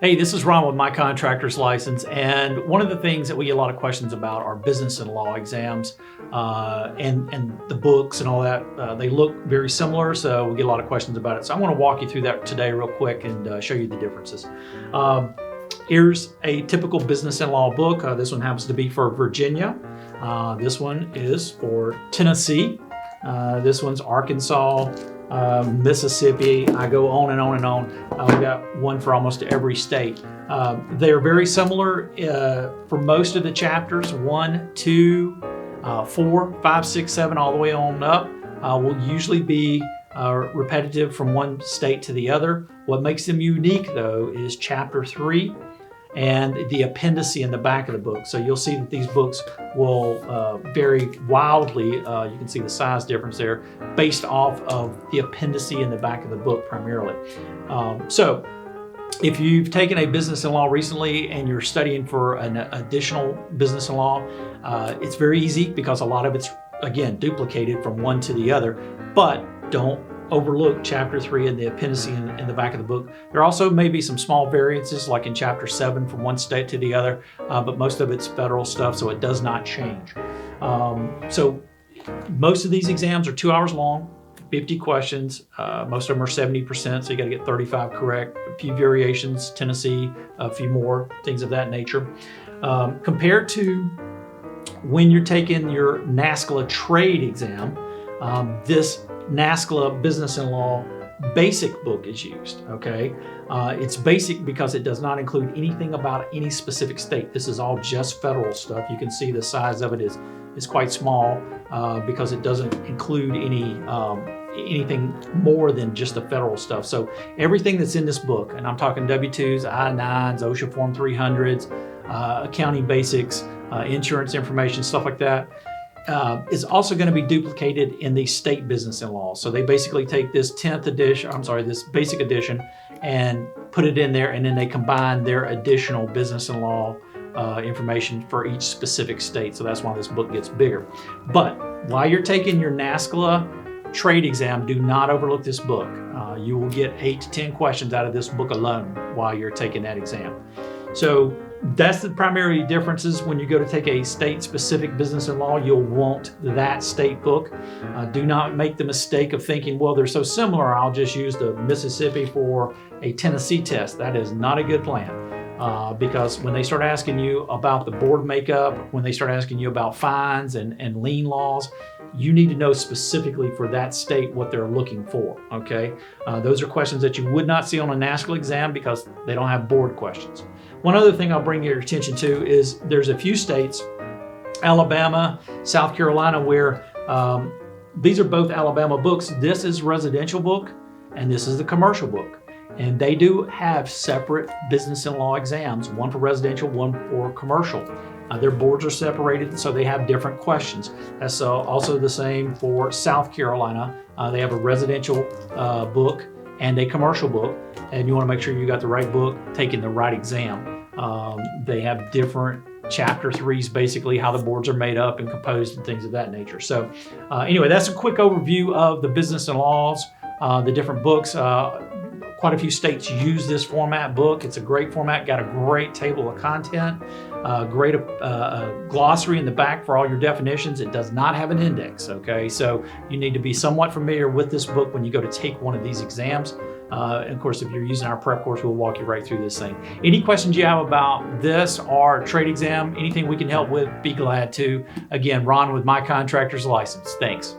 Hey, this is Ron with My Contractor's License, and one of the things that we get a lot of questions about are business and law exams and the books and all that. They look very similar, so we get a lot of questions about it. So I want to walk you through that today real quick and show you the differences. Here's a typical business and law book. This one happens to be for Virginia. This one is for Tennessee. This one's Arkansas, Mississippi. I go on and on and on. We've got one for almost every state. They're very similar for most of the chapters. 1, 2, 4, 5, 6, 7, all the way on up will usually be repetitive from one state to the other. What makes them unique, though, is chapter 3 and the appendice in the back of the book. So you'll see that these books will vary wildly. You can see the size difference there based off of the appendice in the back of the book primarily. So if you've taken a business and law recently and you're studying for an additional business and law, it's very easy because a lot of it's, again, duplicated from one to the other, but don't overlook chapter 3 and the appendice in the back of the book. There also may be some small variances like in chapter 7 from one state to the other, but most of it's federal stuff, so it does not change. So most of these exams are 2 hours long, 50 questions. Most of them are 70%, so you got to get 35 correct. A few variations, Tennessee, a few more, things of that nature. Compared to when you're taking your NASCLA trade exam, this NASCLA Business and Law Basic book is used, okay? It's basic because it does not include anything about any specific state. This is all just federal stuff. You can see the size of it is quite small because it doesn't include anything more than just the federal stuff. So everything that's in this book, and I'm talking W-2s, I-9s, OSHA Form 300s, accounting basics, insurance information, stuff like that, is also going to be duplicated in the state business and law. So they basically take this 10th edition, this basic edition, and put it in there, and then they combine their additional business and law information for each specific state. So that's why this book gets bigger. But while you're taking your NASCLA trade exam, do not overlook this book. You will get 8 to 10 questions out of this book alone while you're taking that exam. So that's the primary differences. When you go to take a state-specific business and law, you'll want that state book. Do not make the mistake of thinking, well, they're so similar, I'll just use the Mississippi for a Tennessee test. That is not a good plan because when they start asking you about the board makeup, when they start asking you about fines and lien laws, you need to know specifically for that state what they're looking for, okay? Those are questions that you would not see on a NASCLA exam because they don't have board questions. One other thing I'll bring your attention to is there's a few states, Alabama, South Carolina, where these are both Alabama books. This is residential book and this is the commercial book. And they do have separate business and law exams, one for residential, one for commercial. Their boards are separated, so they have different questions. That's also the same for South Carolina. They have a residential book and a commercial book, and you want to make sure you got the right book, taking the right exam. They have different chapter 3s, basically how the boards are made up and composed and things of that nature. So anyway, that's a quick overview of the business and laws, the different books. Quite a few states use this format book. It's a great format, got a great table of content, great glossary in the back for all your definitions. It does not have an index, okay? So you need to be somewhat familiar with this book when you go to take one of these exams. And of course, if you're using our prep course, we'll walk you right through this thing. Any questions you have about this or trade exam, anything we can help with, be glad to. Again, Ron with My Contractor's License. Thanks.